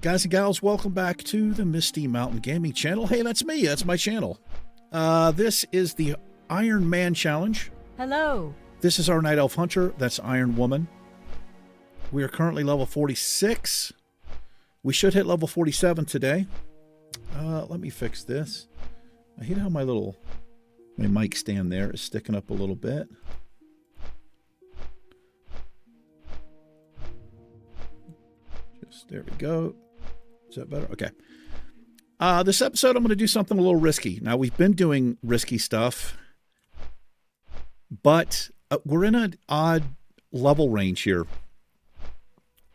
Guys and gals, welcome back to the Misty Mountain Gaming channel. Hey, that's me. That's my channel. This is the Iron Man Challenge. Hello. This is our Night Elf Hunter. That's Iron Woman. We are currently level 46. We should hit level 47 today. Let me fix this. I hate how my mic stand there is sticking up a little bit. There we go. Is that better? Okay. This episode, I'm going to do something a little risky. Now, we've been doing risky stuff, but we're in an odd level range here,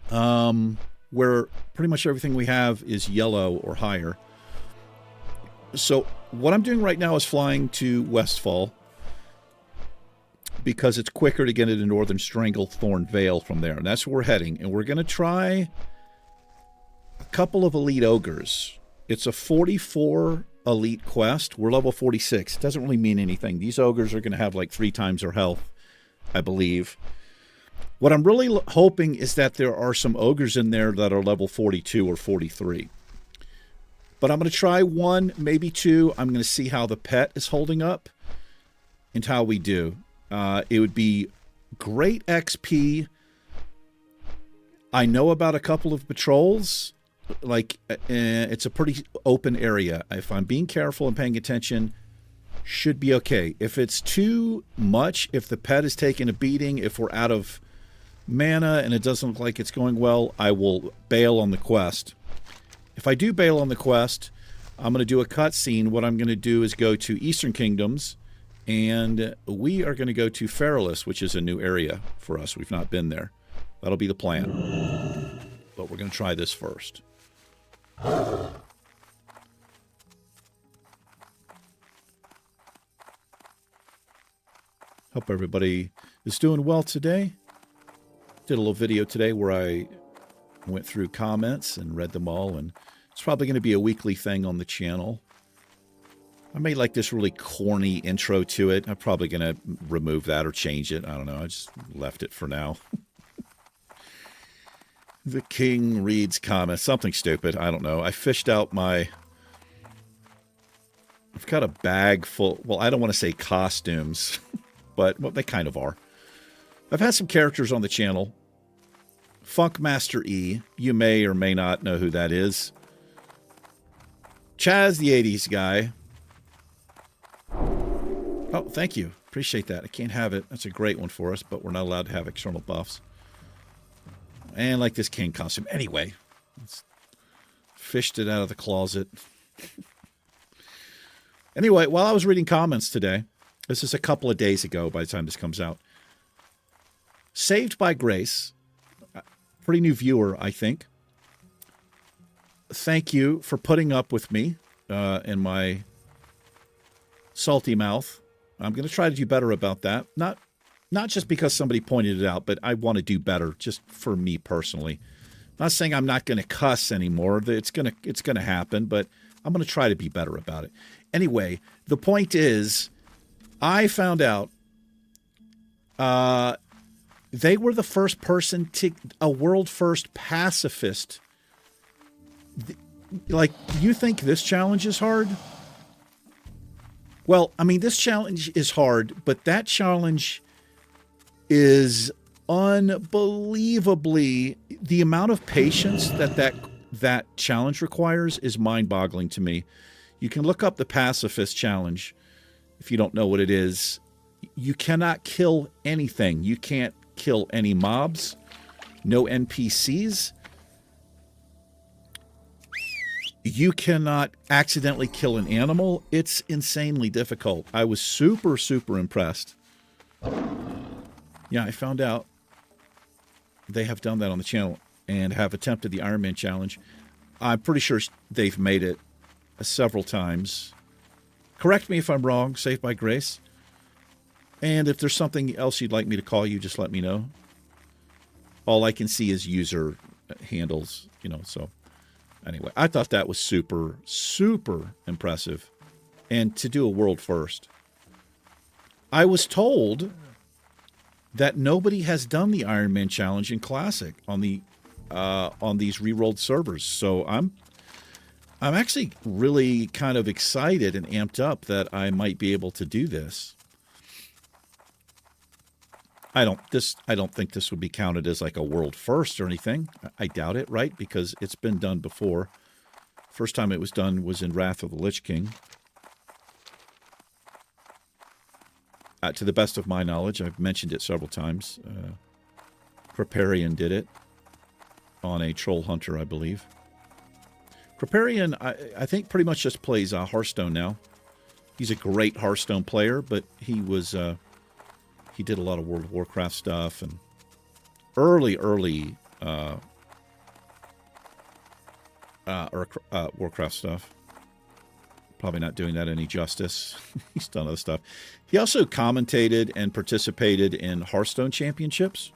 where pretty much everything we have is yellow or higher. So what I'm doing right now is flying to Westfall because it's quicker to get into Northern Stranglethorn Vale from there. And that's where we're heading. And we're going to try a couple of elite ogres. It's a 44 elite quest. We're level 46. It doesn't really mean anything. These ogres are going to have like 3 times their health, I believe. What I'm really hoping is that there are some ogres in there that are level 42 or 43. But I'm going to try 1, maybe 2. I'm going to see how the pet is holding up and how we do. It would be great XP. I know about a couple of patrols. Like, it's a pretty open area. If I'm being careful and paying attention, should be okay. If it's too much, if the pet is taking a beating, if we're out of mana and it doesn't look like it's going well, I will bail on the quest. If I do bail on the quest, I'm going to do a cutscene. What I'm going to do is go to Eastern Kingdoms, and we are going to go to Feralus, which is a new area for us. We've not been there. That'll be the plan. But we're going to try this first. Hope everybody is doing well today. Did a little video today where I went through comments and read them all, and it's probably going to be a weekly thing on the channel. I made like this really corny intro to it. I'm probably going to remove that or change it. I don't know. I just left it for now. The king reads comments. Something stupid. I don't know. I fished out I've got a bag full. Well, I don't want to say costumes, but well, they kind of are. I've had some characters on the channel. Funkmaster E. You may or may not know who that is. Chaz, the 80s guy. Oh, thank you. Appreciate that. I can't have it. That's a great one for us, but we're not allowed to have external buffs. And like this king costume. Anyway, fished it out of the closet. Anyway, while I was reading comments today, this is a couple of days ago by the time this comes out, Saved by Grace, pretty new viewer, I think. Thank you for putting up with me and my salty mouth. I'm going to try to do better about that. Not just because somebody pointed it out, but I want to do better just for me personally. I'm not saying I'm not going to cuss anymore. It's going to happen, but I'm going to try to be better about it. Anyway, the point is, I found out they were the first person to a world first pacifist. Like, you think this challenge is hard? Well, I mean, this challenge is hard, but that challenge is unbelievably, the amount of patience that challenge requires is mind-boggling to me. You can look up the pacifist challenge if you don't know what it is. You cannot kill anything. You can't kill any mobs, no NPCs. You cannot accidentally kill an animal. It's insanely difficult. I was super, super impressed. Yeah, I found out they have done that on the channel and have attempted the Iron Man challenge. I'm pretty sure they've made it several times. Correct me if I'm wrong, Saved by Grace. And if there's something else you'd like me to call you, just let me know. All I can see is user handles, so anyway, I thought that was super, super impressive. And to do a world first. I was told that nobody has done the Iron Man challenge in Classic on the on these re-rolled servers. So I'm actually really kind of excited and amped up that I might be able to do this. I don't think this would be counted as like a world first or anything. I doubt it, right? Because it's been done before. First time it was done was in Wrath of the Lich King. To the best of my knowledge, I've mentioned it several times. Kripparrian did it on a Troll Hunter, I believe. Kripparrian, I think, pretty much just plays Hearthstone now. He's a great Hearthstone player, but he was he did a lot of World of Warcraft stuff and early Warcraft stuff. Probably not doing that any justice. He's done other stuff. He also commentated and participated in Hearthstone championships.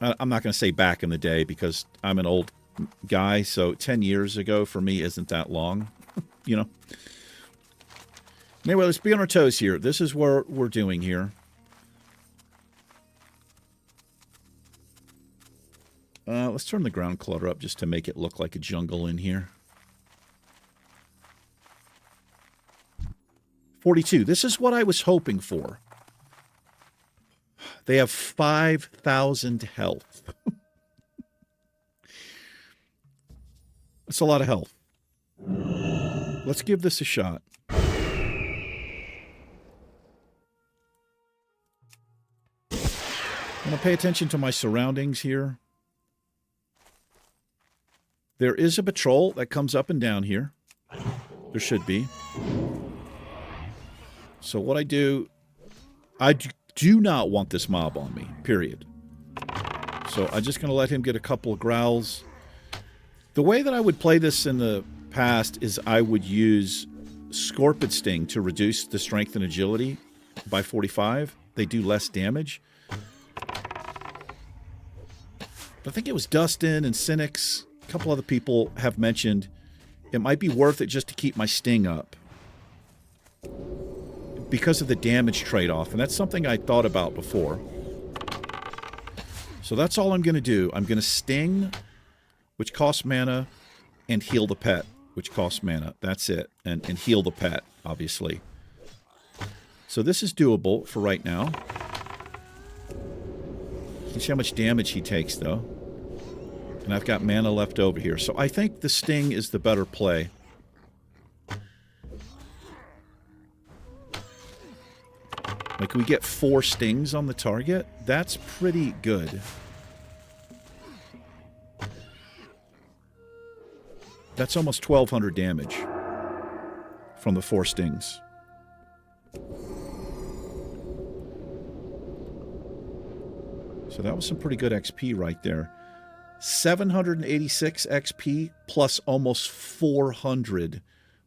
I'm not going to say back in the day because I'm an old guy, so 10 years ago for me isn't that long, you know. Anyway, let's be on our toes here. This is what we're doing here. Let's turn the ground clutter up just to make it look like a jungle in here. 42. This is what I was hoping for. They have 5,000 health. That's a lot of health. Let's give this a shot. I'm going to pay attention to my surroundings here. There is a patrol that comes up and down here. There should be. So what I do not want this mob on me, period. So I'm just going to let him get a couple of growls. The way that I would play this in the past is I would use Scorpid Sting to reduce the strength and agility by 45. They do less damage. I think it was Dustin and Cynics, a couple other people have mentioned it might be worth it just to keep my Sting up because of the damage trade-off, and that's something I thought about before. So that's all I'm going to do. I'm going to Sting, which costs mana, and heal the pet, which costs mana. That's it. And heal the pet, obviously. So this is doable for right now. You can see how much damage he takes, though. And I've got mana left over here. So I think the Sting is the better play. Like, we get 4 stings on the target. That's pretty good. That's almost 1,200 damage from the 4 stings. So that was some pretty good XP right there. 786 XP plus almost 400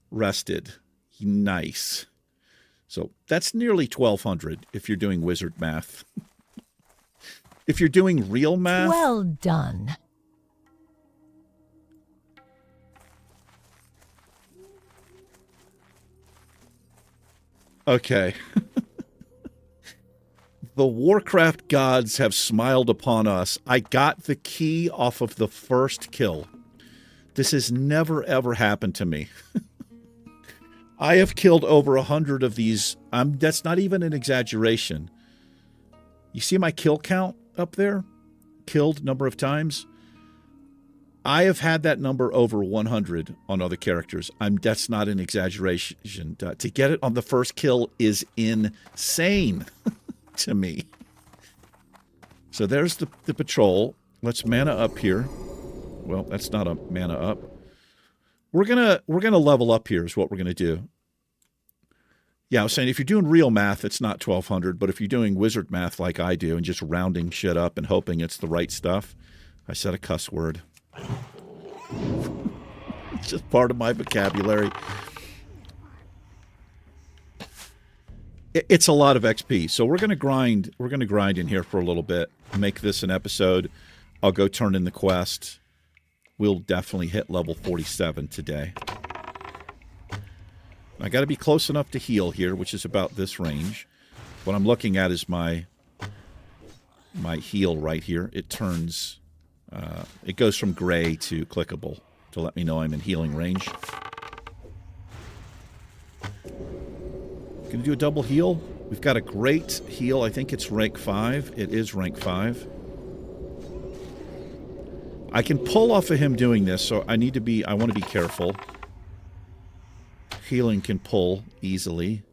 rested. Nice. So that's nearly 1,200 if you're doing wizard math. If you're doing real math... Well done. Okay. The Warcraft gods have smiled upon us. I got the key off of the first kill. This has never, ever happened to me. I have killed over 100 of these. That's not even an exaggeration. You see my kill count up there? Killed number of times? I have had that number over 100 on other characters. That's not an exaggeration. To get it on the first kill is insane to me. So there's the patrol. Let's mana up here. Well, that's not a mana up. We're gonna level up here is what we're gonna do. Yeah, I was saying if you're doing real math, it's not 1,200, but if you're doing wizard math like I do and just rounding shit up and hoping it's the right stuff, I said a cuss word. It's just part of my vocabulary. It's a lot of XP, so we're gonna grind. We're gonna grind in here for a little bit. Make this an episode. I'll go turn in the quest. We'll definitely hit level 47 today. I got to be close enough to heal here, which is about this range. What I'm looking at is my my heal right here, it turns, it goes from gray to clickable to let me know I'm in healing range. Gonna do a double heal. We've got a great heal. I think it's rank 5. It is rank 5. I can pull off of him doing this, so I want to be careful. Healing can pull easily.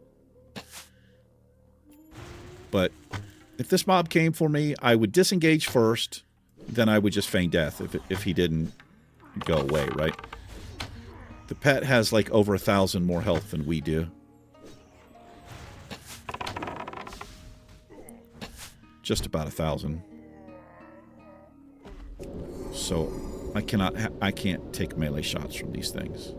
But if this mob came for me, I would disengage first, then I would just feign death if he didn't go away, right? The pet has like over 1,000 more health than we do. Just about 1,000. So I can't take melee shots from these things.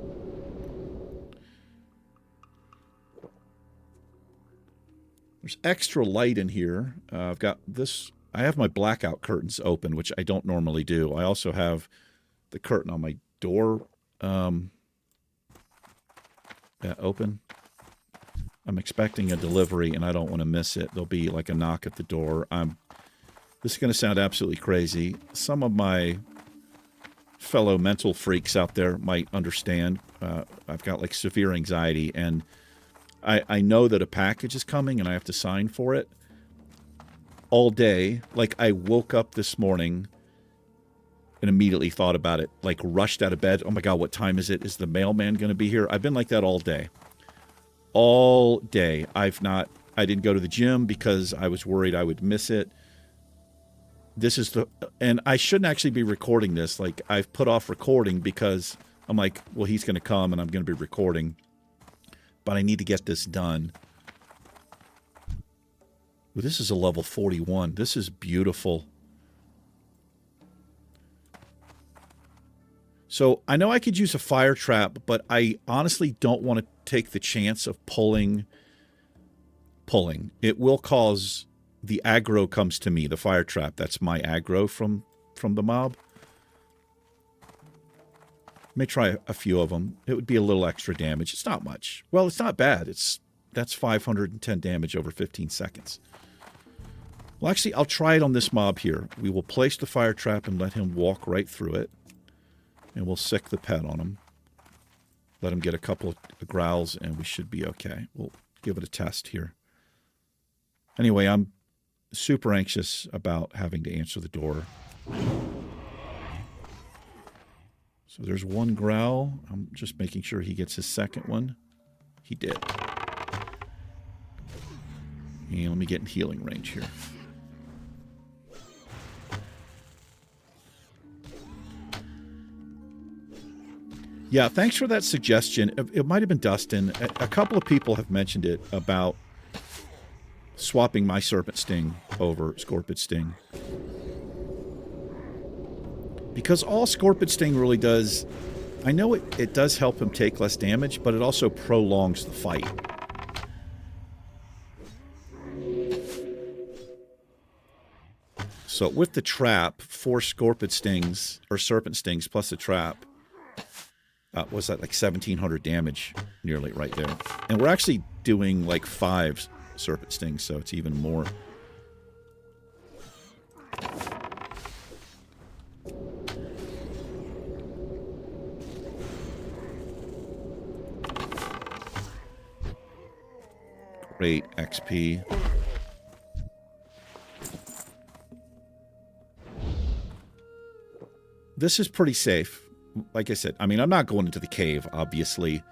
There's extra light in here. I've got this. I have my blackout curtains open, which I don't normally do. I also have the curtain on my door open. I'm expecting a delivery, and I don't want to miss it. There'll be like a knock at the door. This is going to sound absolutely crazy. Some of my fellow mental freaks out there might understand. I've got like severe anxiety, and I know that a package is coming, and I have to sign for it all day. Like, I woke up this morning and immediately thought about it, like rushed out of bed. Oh my God, what time is it? Is the mailman going to be here? I've been like that all day. All day. I didn't go to the gym because I was worried I would miss it. And I shouldn't actually be recording this. Like, I've put off recording because I'm like, well, he's going to come and I'm going to be recording. But I need to get this done. Ooh, this is a level 41. This is beautiful. So I know I could use a fire trap, but I honestly don't want to take the chance of pulling. It will cause the aggro comes to me, the fire trap. That's my aggro from the mob. May try a few of them. It would be a little extra damage. It's not much. Well, it's not bad. That's 510 damage over 15 seconds. Well, actually, I'll try it on this mob here. We will place the fire trap and let him walk right through it. And we'll sick the pet on him. Let him get a couple of growls, and we should be okay. We'll give it a test here. Anyway, I'm super anxious about having to answer the door. So there's one growl. I'm just making sure he gets his second one. He did. And let me get in healing range here. Yeah, thanks for that suggestion. It might have been Dustin. A couple of people have mentioned it about swapping my Serpent Sting over Scorpid Sting. Because all Scorpid Sting really does, I know it does help him take less damage, but it also prolongs the fight. So with the trap, 4 Scorpid Stings, or Serpent Stings plus the trap, was that like 1,700 damage nearly right there. And we're actually doing like 5 Serpent Stings, so it's even more. Great XP. This is pretty safe. Like I said, I mean, I'm not going into the cave, obviously.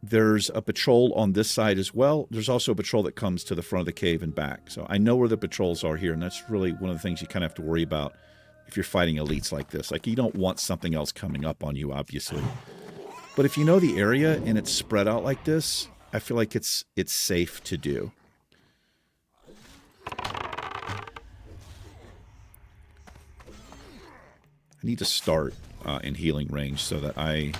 There's a patrol on this side as well. There's also a patrol that comes to the front of the cave and back. So I know where the patrols are here, and that's really one of the things you kind of have to worry about if you're fighting elites like this. Like, you don't want something else coming up on you, obviously. But if you know the area and it's spread out like this, I feel like it's safe to do. I need to start in healing range so that I'm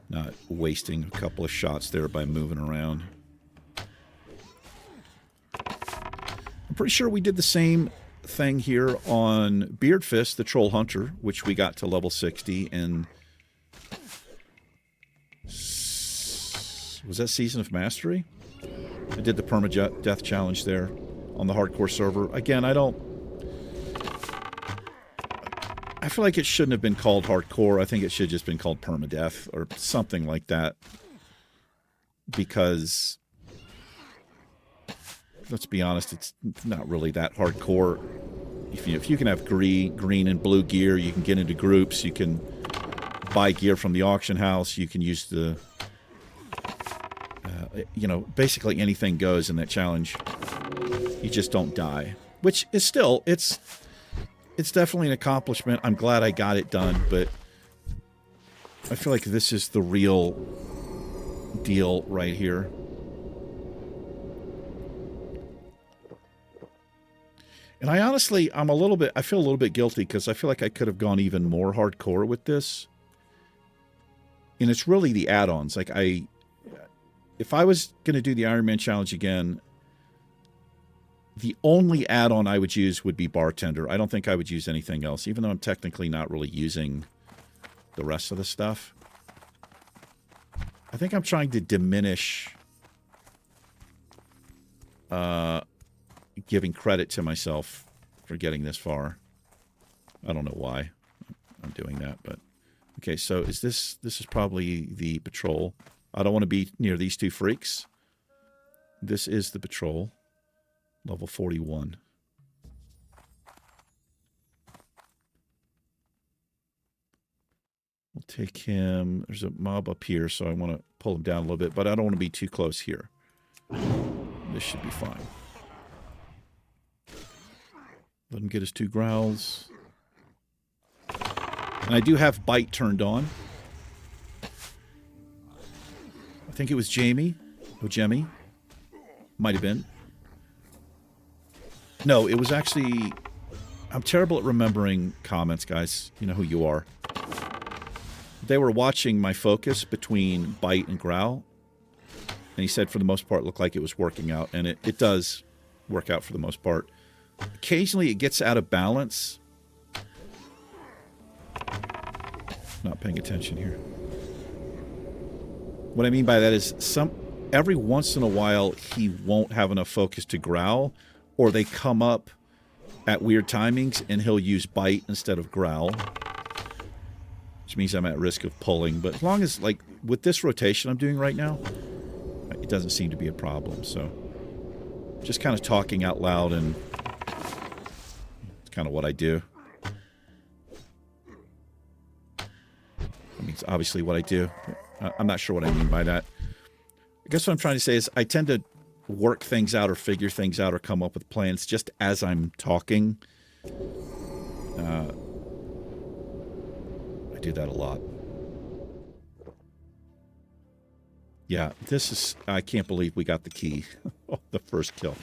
not wasting a couple of shots there by moving around. I'm pretty sure we did the same thing here on Beardfist, the Troll Hunter, which we got to level 60 in... Was that Season of Mastery? I did the permadeath challenge there on the hardcore server. Again, I feel like it shouldn't have been called hardcore. I think it should have just been called permadeath or something like that. Because, let's be honest, it's not really that hardcore. If you can have green and blue gear, you can get into groups, you can buy gear from the auction house, you can use the, basically anything goes in that challenge. You just don't die. Which is still, it's definitely an accomplishment. I'm glad I got it done, but I feel like this is the real deal right here. And I honestly, I feel a little bit guilty because I feel like I could have gone even more hardcore with this. And it's really the add-ons. Like if I was going to do the Ironman challenge again, the only add-on I would use would be bartender. I don't think I would use anything else, even though I'm technically not really using the rest of the stuff. I think I'm trying to diminish giving credit to myself for getting this far. I don't know why I'm doing that, but okay, so this is probably the patrol. I don't want to be near these two freaks. This is the patrol, level 41. We'll take him. There's a mob up here, so I want to pull him down a little bit, but I don't want to be too close here. This should be fine. Let him get his 2 growls. And I do have bite turned on. I think it was Jamie. Or Jemmy. Might have been. No, it was actually... I'm terrible at remembering comments, guys. You know who you are. They were watching my focus between bite and growl. And he said for the most part it looked like it was working out. And it does work out for the most part. Occasionally it gets out of balance. Not paying attention here. What I mean by that is every once in a while he won't have enough focus to growl, or they come up at weird timings and he'll use bite instead of growl, which means I'm at risk of pulling. But as long as, like, with this rotation I'm doing right now, it doesn't seem to be a problem. So just kind of talking out loud, and it's kind of what I do. I mean, it's obviously what I do. I'm not sure what I mean by that. I guess what I'm trying to say is I tend to work things out or figure things out or come up with plans just as I'm talking. I do that a lot. Yeah, this is... I can't believe we got the key. The first kill.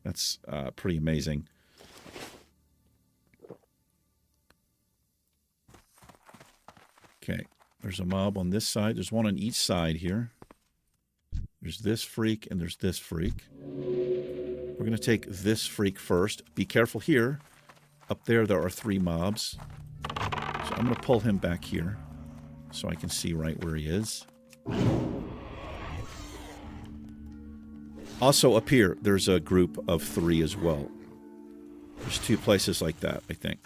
That's pretty amazing. Okay, there's a mob on this side. There's one on each side here. There's this freak and there's this freak. We're going to take this freak first. Be careful here. Up there are 3 mobs. So I'm going to pull him back here so I can see right where he is. Also up here, there's a group of 3 as well. There's 2 places like that, I think.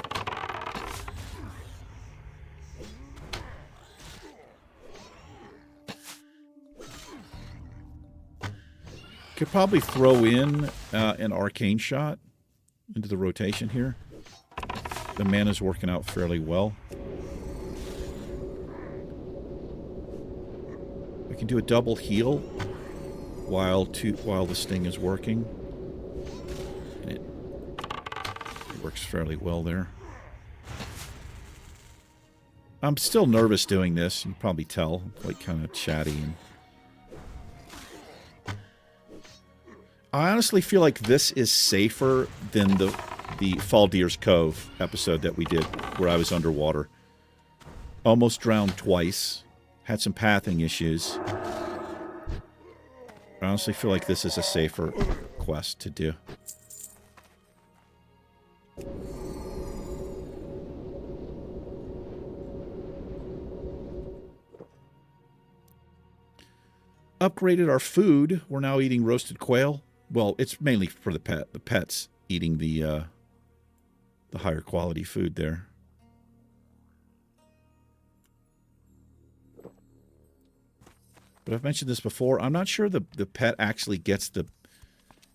Could probably throw in an arcane shot into the rotation here. The mana's working out fairly well. We can do a double heal while the sting is working. And it works fairly well there. I'm still nervous doing this. You can probably tell. I'm like kind of chatty and... I honestly feel like this is safer than the Faldeer's Cove episode that we did, where I was underwater. Almost drowned twice. Had some pathing issues. I honestly feel like this is a safer quest to do. Upgraded our food. We're now eating roasted quail. Well, it's mainly for the pet. The pet's eating the higher quality food there. But I've mentioned this before. I'm not sure the pet actually gets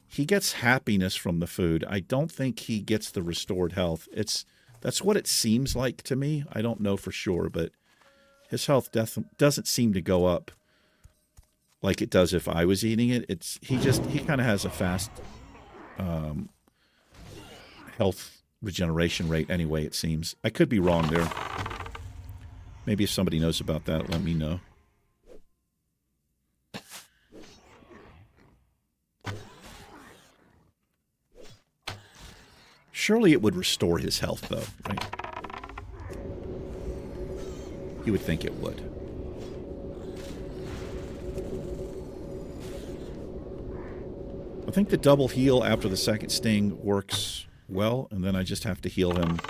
he gets happiness from the food. I don't think he gets the restored health. That's what it seems like to me. I don't know for sure, but his health doesn't seem to go up like it does if I was eating it. He kind of has a fast health regeneration rate anyway, it seems. I could be wrong there. Maybe if somebody knows about that, let me know. Surely it would restore his health, though, right? You would think it would. I think the double heal after the second sting works well, and then I just have to heal him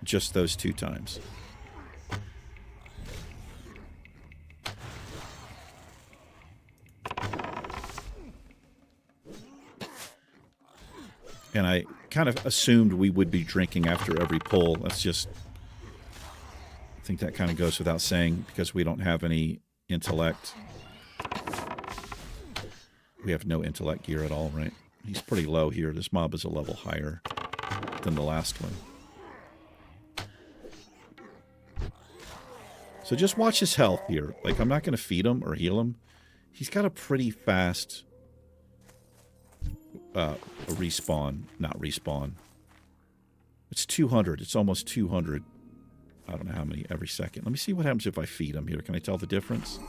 just those 2 times. And I kind of assumed we would be drinking after every pull. That's just... I think that kind of goes without saying because we don't have any intellect. We have no intellect gear at all, right? He's pretty low here. This mob is a level higher than the last one. So just watch his health here. Like, I'm not going to feed him or heal him. He's got a pretty fast respawn. Not respawn. It's 200. It's almost 200. I don't know how many every second. Let me see what happens if I feed him here. Can I tell the difference?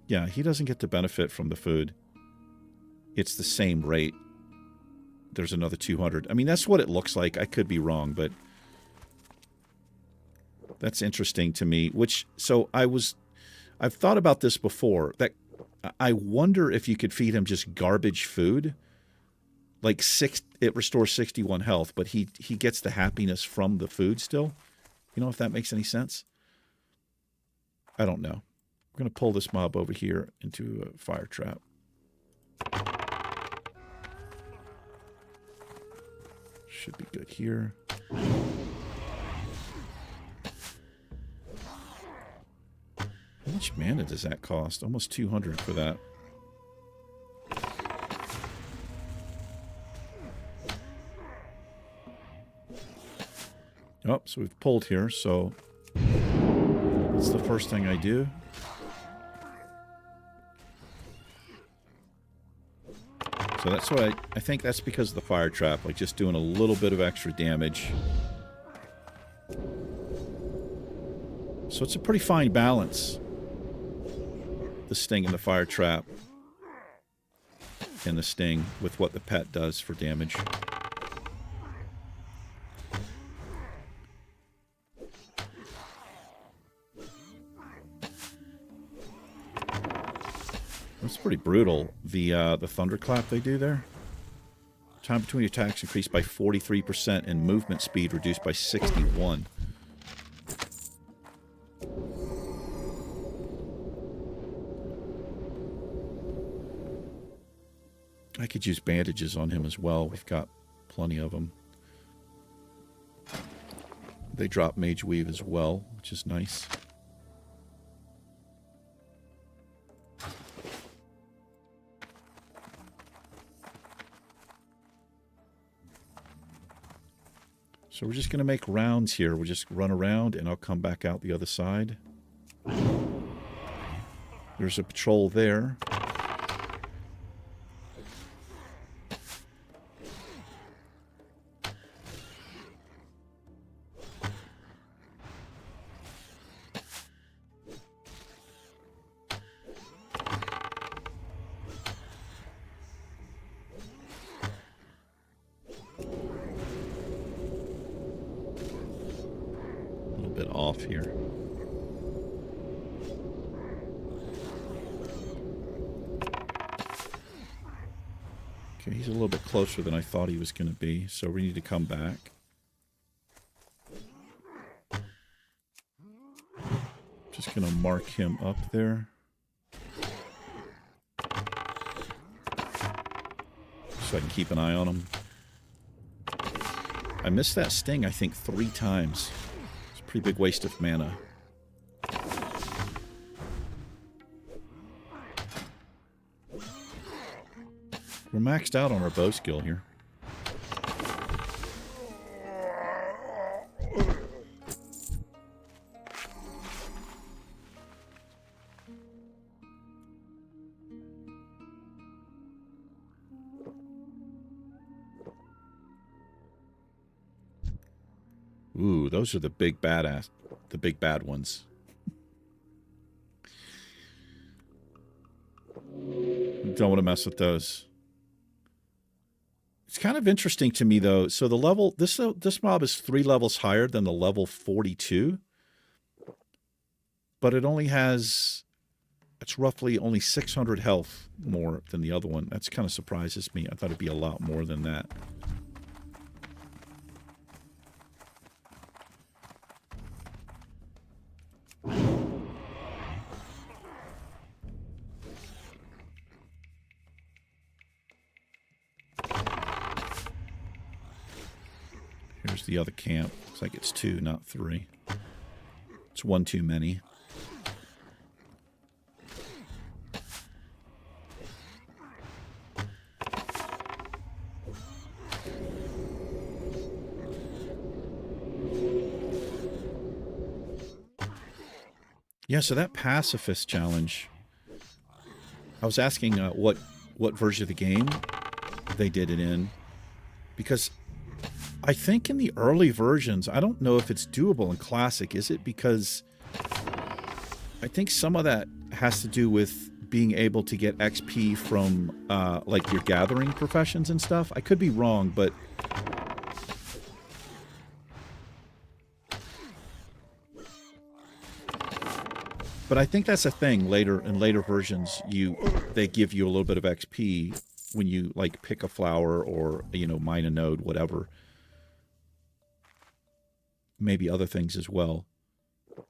Yeah, he doesn't get the benefit from the food. It's the same rate. There's another 200. I mean, that's what it looks like. I could be wrong, but that's interesting to me. So I've thought about this before. That I wonder if you could feed him just garbage food. Like it restores 61 health, but he gets the happiness from the food still. You know if that makes any sense? I don't know. We're going to pull this mob over here into a fire trap. Should be good here. How much mana does that cost? Almost 200 for that. Oh, so we've pulled here, so that's the first thing I do. So that's what I think that's because of the fire trap, like just doing a little bit of extra damage. So it's a pretty fine balance. The sting and the fire trap. And the sting with what the pet does for damage. That's pretty brutal. The thunderclap they do there. Time between attacks increased by 43% and movement speed reduced by 61. I could use bandages on him as well. We've got plenty of them. They drop Mage Weave as well, which is nice. So we're just going to make rounds here. We'll just run around and I'll come back out the other side. There's a patrol there. Here. Okay, he's a little bit closer than I thought he was going to be, so we need to come back. Just going to mark him up there. so I can keep an eye on them. I missed that sting, I think, 3 times. It's a pretty big waste of mana. We're maxed out on our bow skill here. Ooh, those are the big bad ones. Don't want to mess with those. It's kind of interesting to me though. So the level this mob is 3 levels higher than the level 42, but it only has it's roughly only 600 health more than the other one. That's kind of surprises me. I thought it'd be a lot more than that. Here's the other camp. Looks like it's 2, not 3. It's 1 too many. Yeah, so that pacifist challenge, I was asking what version of the game they did it in, because I think in the early versions, I don't know if it's doable in Classic. Is it? Because I think some of that has to do with being able to get XP from like your gathering professions and stuff. I could be wrong, but I think that's a thing. Later in later versions, they give you a little bit of XP when you like pick a flower or mine a node, whatever. Maybe other things as well,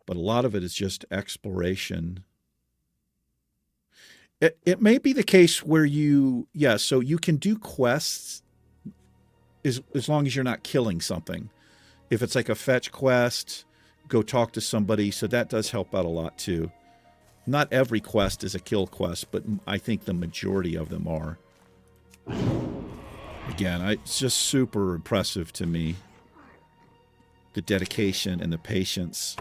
but a lot of it is just exploration. It may be the case where so you can do quests as long as you're not killing something. If it's like a fetch quest, go talk to somebody, so that does help out a lot too. Not every quest is a kill quest, but I think the majority of them are. Again, it's just super impressive to me. The dedication and the patience.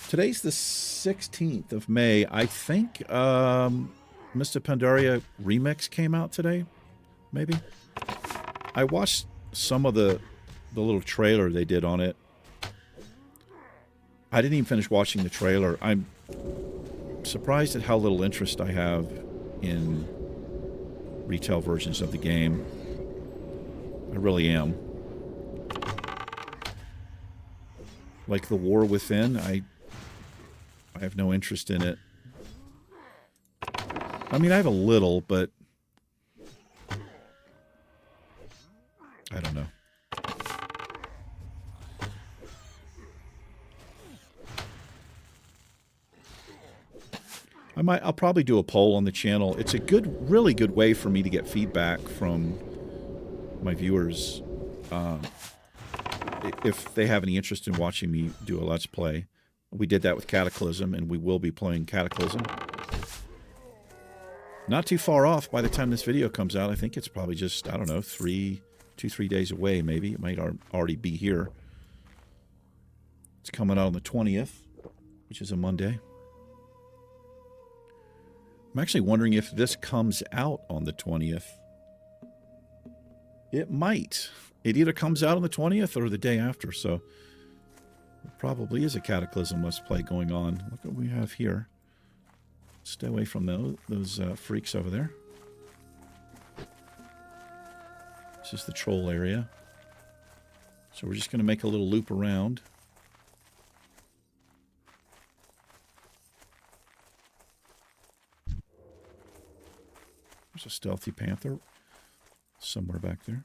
Today's the 16th of May. I think Mr. Pandaria Remix came out today, maybe. I watched some of the little trailer they did on it. I didn't even finish watching the trailer. I'm surprised at how little interest I have in retail versions of the game. I really am. Like The War Within, I have no interest in it. I mean, I have a little, but I don't know. I'll probably do a poll on the channel. It's a really good way for me to get feedback from my viewers. If they have any interest in watching me do a Let's Play. We did that with Cataclysm, and we will be playing Cataclysm. Not too far off by the time this video comes out. I think it's probably just, I don't know, 3 days away, maybe. It might already be here. It's coming out on the 20th, which is a Monday. I'm actually wondering if this comes out on the 20th. It might. It either comes out on the 20th or the day after, so it probably is a Cataclysm Let's Play going on. Look what we have here. Stay away from those freaks over there. This is the troll area. So we're just going to make a little loop around. There's a stealthy panther somewhere back there.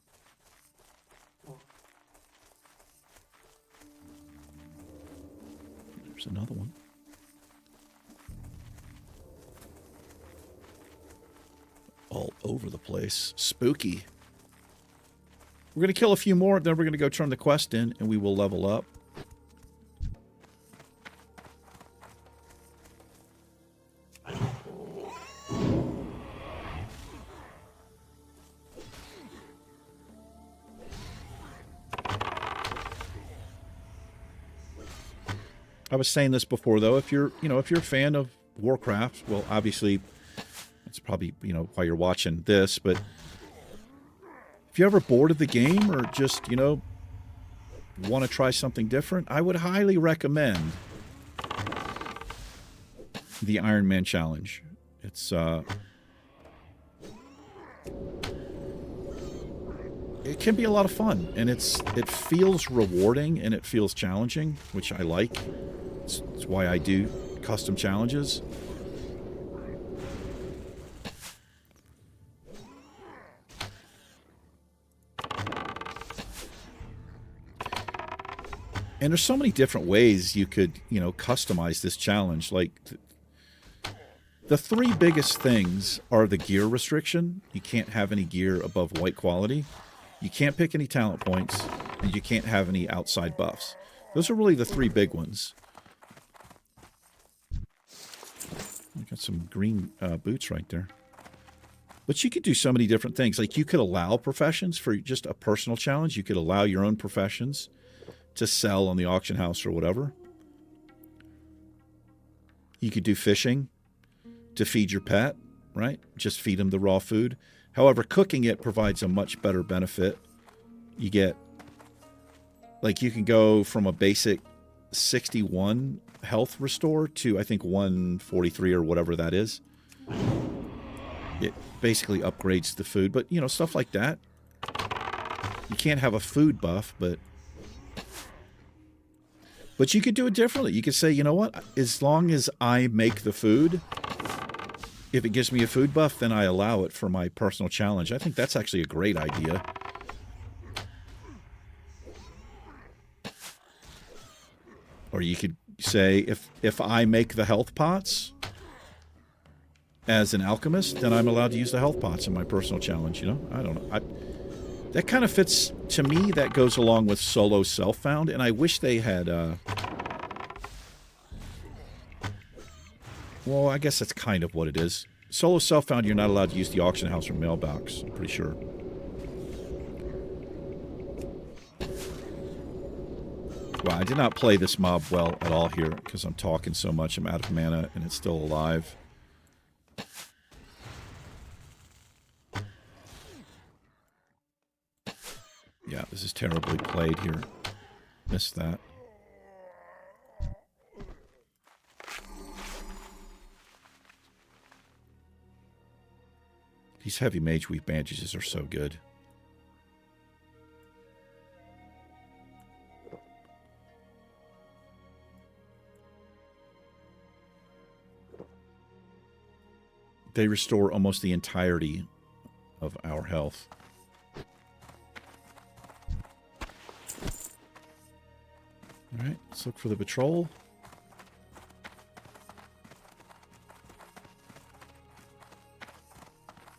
There's another one. all over the place. Spooky. We're going to kill a few more, then we're going to go turn the quest in, and we will level up. I was saying this before, though. If you're a fan of Warcraft, well, obviously, that's probably, why you're watching this, but if you're ever bored of the game or just, want to try something different, I would highly recommend the Ironman Challenge. It's, it can be a lot of fun, and it feels rewarding and it feels challenging, which I like. It's why I do custom challenges. And there's so many different ways you could, customize this challenge. Like, the three biggest things are the gear restriction. You can't have any gear above white quality. You can't pick any talent points. And you can't have any outside buffs. Those are really the three big ones. I got some green boots right there. But you could do so many different things. Like, you could allow professions for just a personal challenge. You could allow your own professions to sell on the auction house or whatever. You could do fishing to feed your pet, right? Just feed them the raw food. However, cooking it provides a much better benefit. You get, like, you can go from a basic 61 health restore to, I think, 143 or whatever that is. It basically upgrades the food, but, stuff like that. You can't have a food buff, but you could do it differently. You could say, you know what? As long as I make the food, if it gives me a food buff, then I allow it for my personal challenge. I think that's actually a great idea. Or you could say, if I make the health pots as an alchemist, then I'm allowed to use the health pots in my personal challenge, I don't know. That kind of fits, to me, that goes along with solo self-found, and I wish they had, well, I guess that's kind of what it is. Solo self-found, you're not allowed to use the auction house or mailbox, I'm pretty sure. Well, I did not play this mob well at all here, because I'm talking so much, I'm out of mana, and it's still alive. Yeah, this is terribly played here. Missed that. These heavy mage weave bandages are so good. They restore almost the entirety of our health. All right, let's look for the patrol.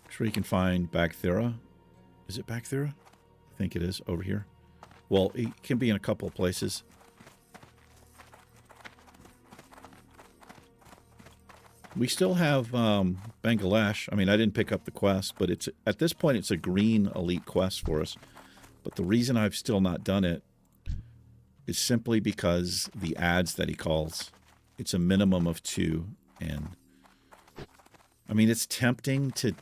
Sure you can find Bagthera. Is it Bagthera? I think it is, over here. Well, it can be in a couple of places. We still have Bangladesh. I mean, I didn't pick up the quest, but it's at this point it's a green elite quest for us. But the reason I've still not done it is simply because the ads that he calls, it's a minimum of 2, and I mean, it's tempting to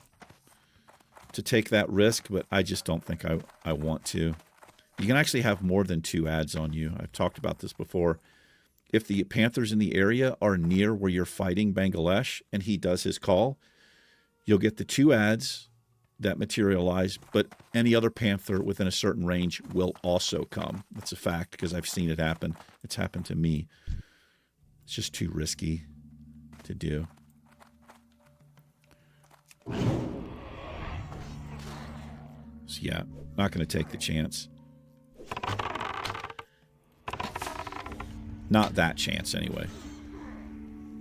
take that risk, but I just don't think I want to. You can actually have more than 2 ads on you. I've talked about this before. If the Panthers in the area are near where you're fighting Bangladesh and he does his call, you'll get the 2 ads that materialize, but any other Panther within a certain range will also come. That's a fact because I've seen it happen. It's happened to me. It's just too risky to do. So yeah, not going to take the chance. Not that chance, anyway.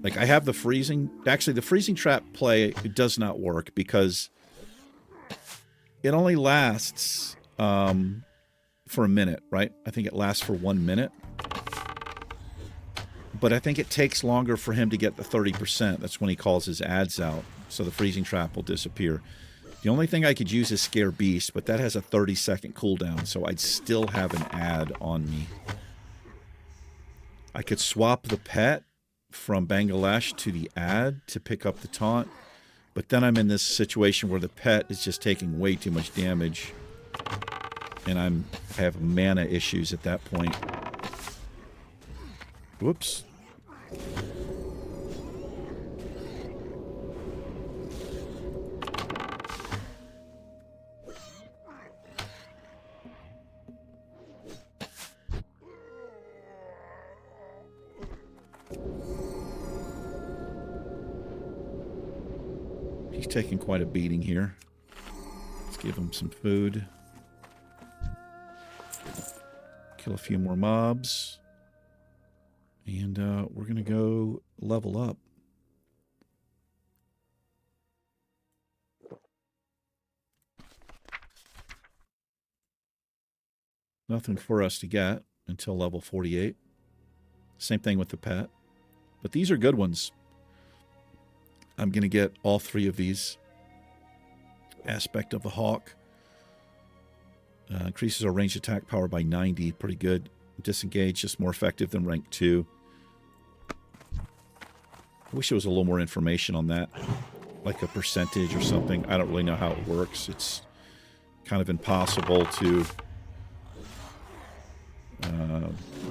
Like, I have the freezing... Actually, the freezing trap play, it does not work because it only lasts for a minute, right? I think it lasts for 1 minute. But I think it takes longer for him to get the 30%. That's when he calls his ads out, so the freezing trap will disappear. The only thing I could use is Scare Beast, but that has a 30-second cooldown, so I'd still have an ad on me. I could swap the pet from Bangladesh to the ad to pick up the taunt, but then I'm in this situation where the pet is just taking way too much damage, and I have mana issues at that point. Whoops. He's taking quite a beating here. Let's give him some food. Kill a few more mobs. And we're going to go level up. Nothing for us to get until level 48. Same thing with the pet. But these are good ones. I'm going to get all 3 of these. Aspect of the Hawk. Increases our range attack power by 90. Pretty good. Disengage, just more effective than rank 2. I wish there was a little more information on that. Like a percentage or something. I don't really know how it works. It's kind of impossible to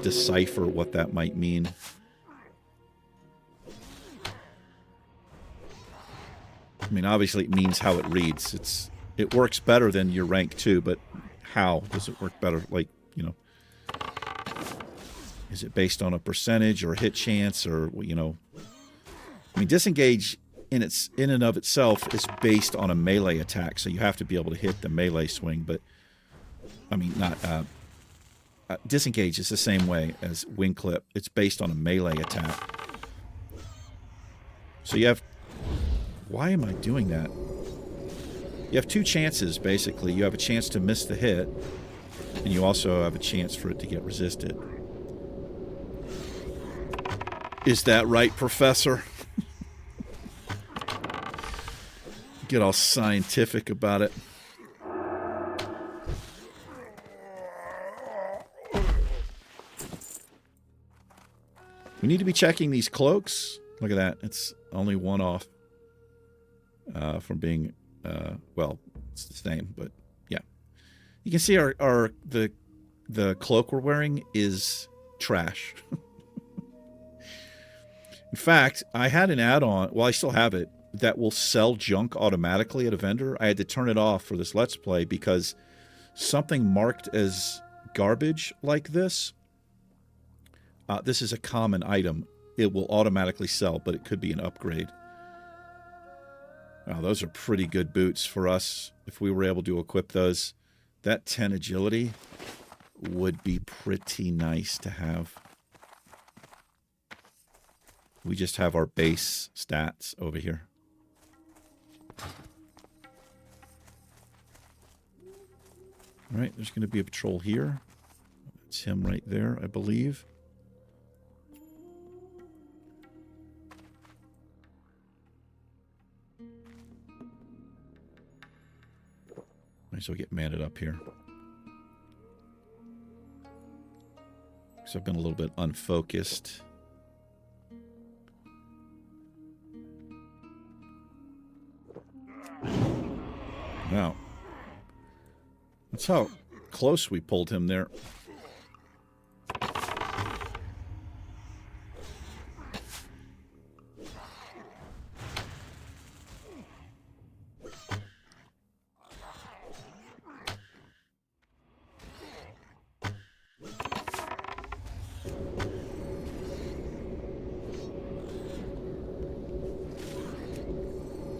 decipher what that might mean. I mean, obviously it means how it reads. It works better than your rank 2, but how does it work better? Like, you know, is it based on a percentage or a hit chance or, you know? I mean, disengage in and of itself is based on a melee attack, so you have to be able to hit the melee swing, but I mean, not disengage is the same way as wing clip. It's based on a melee attack. So you have... Why am I doing that? You have 2 chances, basically. You have a chance to miss the hit, and you also have a chance for it to get resisted. Is that right, Professor? Get all scientific about it. We need to be checking these cloaks. Look at that. It's only 1 off from being, well, it's the same, but yeah. You can see the cloak we're wearing is trash. In fact, I had an add-on, well, I still have it, that will sell junk automatically at a vendor. I had to turn it off for this Let's Play because something marked as garbage like this, this is a common item. It will automatically sell, but it could be an upgrade. Wow, those are pretty good boots for us if we were able to equip those. That 10 agility would be pretty nice to have. We just have our base stats over here. All right, there's going to be a patrol here. It's him right there, I believe. Might as well get manted up here. Because I've been a little bit unfocused. Wow. That's how close we pulled him there.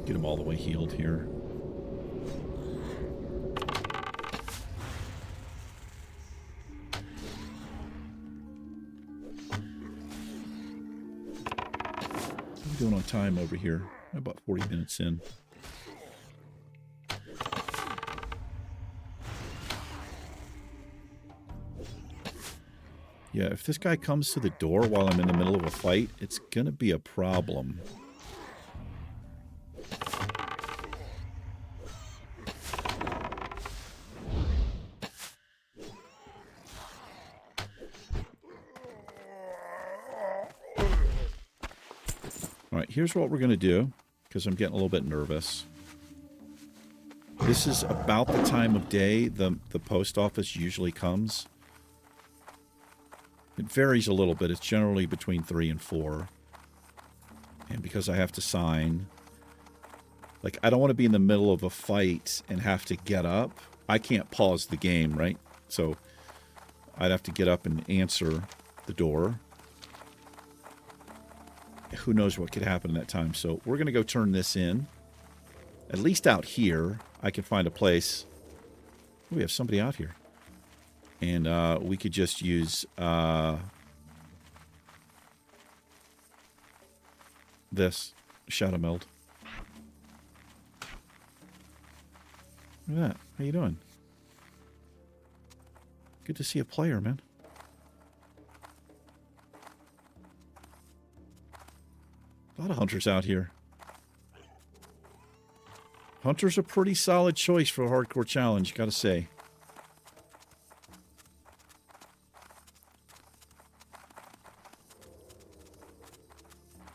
Get him all the way healed here. Doing on time over here. About 40 minutes in. Yeah, if this guy comes to the door while I'm in the middle of a fight, it's going to be a problem. All right, here's what we're going to do, because I'm getting a little bit nervous. This is about the time of day the post office usually comes. It varies a little bit. It's generally between 3 and 4. And because I have to sign, like, I don't want to be in the middle of a fight and have to get up. I can't pause the game, right? So I'd have to get up and answer the door. Who knows what could happen in that time. So we're going to go turn this in. At least out here, I can find a place. We have somebody out here. And we could just use this shadow meld. Look at that. How you doing? Good to see a player, man. A lot of hunters out here. Hunter's a pretty solid choice for a hardcore challenge, gotta say.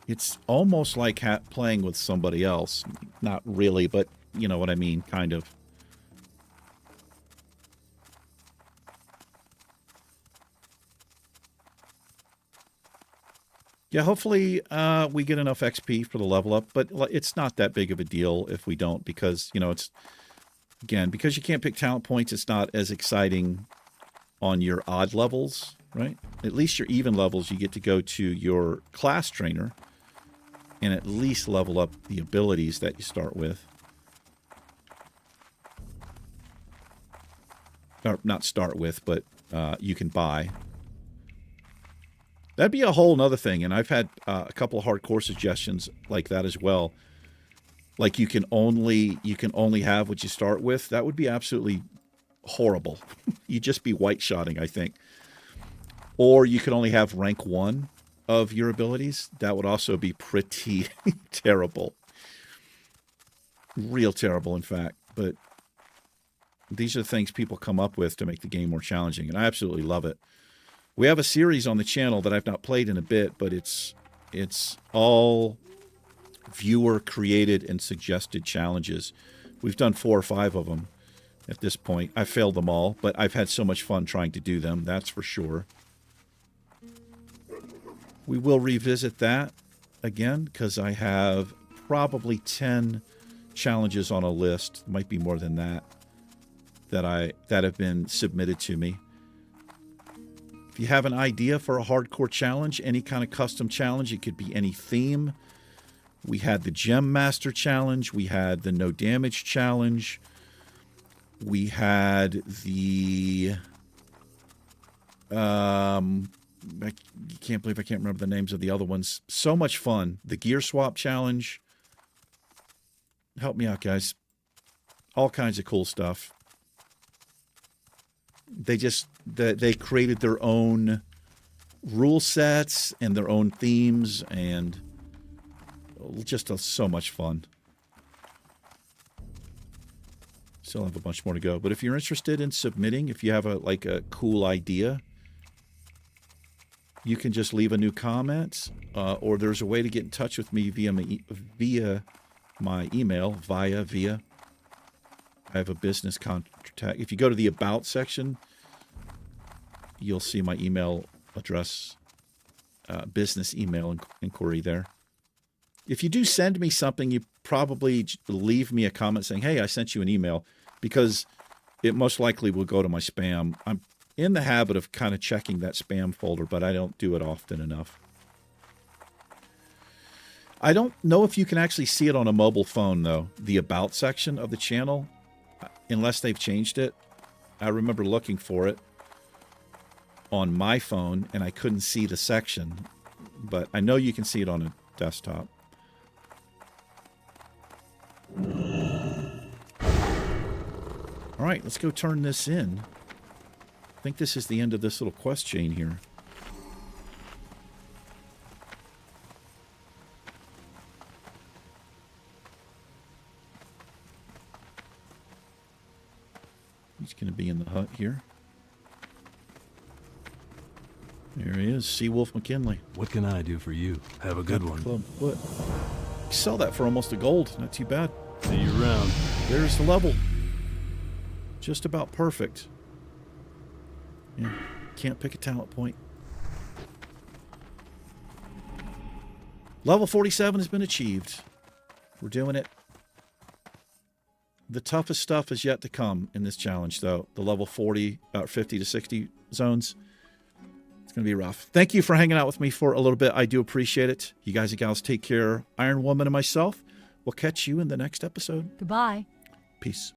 It's almost like playing with somebody else. Not really, but you know what I mean, kind of. Yeah, hopefully we get enough XP for the level up, but it's not that big of a deal if we don't, because, you know, it's, again, because you can't pick talent points, it's not as exciting on your odd levels, right? At least your even levels, you get to go to your class trainer and at least level up the abilities that you start with. Or not start with, but you can buy. That'd be a whole nother thing, and I've had a couple of hardcore suggestions like that as well. Like you can only have what you start with. That would be absolutely horrible. You'd just be white-shotting, I think. Or you could only have rank 1 of your abilities. That would also be pretty terrible. Real terrible, in fact. But these are the things people come up with to make the game more challenging, and I absolutely love it. We have a series on the channel that I've not played in a bit, but it's all viewer-created and suggested challenges. We've done 4 or 5 of them at this point. I've failed them all, but I've had so much fun trying to do them, that's for sure. We will revisit that again, because I have probably 10 challenges on a list, might be more than that, that have been submitted to me. If you have an idea for a hardcore challenge, any kind of custom challenge, it could be any theme. We had the Gem Master Challenge. We had the No Damage Challenge. We had the... I can't believe I can't remember the names of the other ones. So much fun. The Gear Swap Challenge. Help me out, guys. All kinds of cool stuff. They created their own rule sets and their own themes, and just so much fun. Still have a bunch more to go, but if you're interested in submitting, if you have a cool idea, you can just leave a new comment, or there's a way to get in touch with me via my email, via. I have a business contact. If you go to the About section, you'll see my email address, business email inquiry there. If you do send me something, you probably leave me a comment saying, hey, I sent you an email, because it most likely will go to my spam. I'm in the habit of kind of checking that spam folder, but I don't do it often enough. I don't know if you can actually see it on a mobile phone, though, the About section of the channel, unless they've changed it. I remember looking for it on my phone, and I couldn't see the section, but I know you can see it on a desktop. All right, let's go turn this in. I think this is the end of this little quest chain here. He's going to be in the hut here. There he is, Seawolf McKinley. What can I do for you? Have a good one. Club. What? You sell that for almost a gold. Not too bad. See you around. There's the level. Just about perfect. Yeah, can't pick a talent point. Level 47 has been achieved. We're doing it. The toughest stuff is yet to come in this challenge, though. The level 40, 50 to 60 zones. It's going to be rough. Thank you for hanging out with me for a little bit. I do appreciate it. You guys and gals take care. Iron Woman and myself, we'll catch you in the next episode. Goodbye. Peace.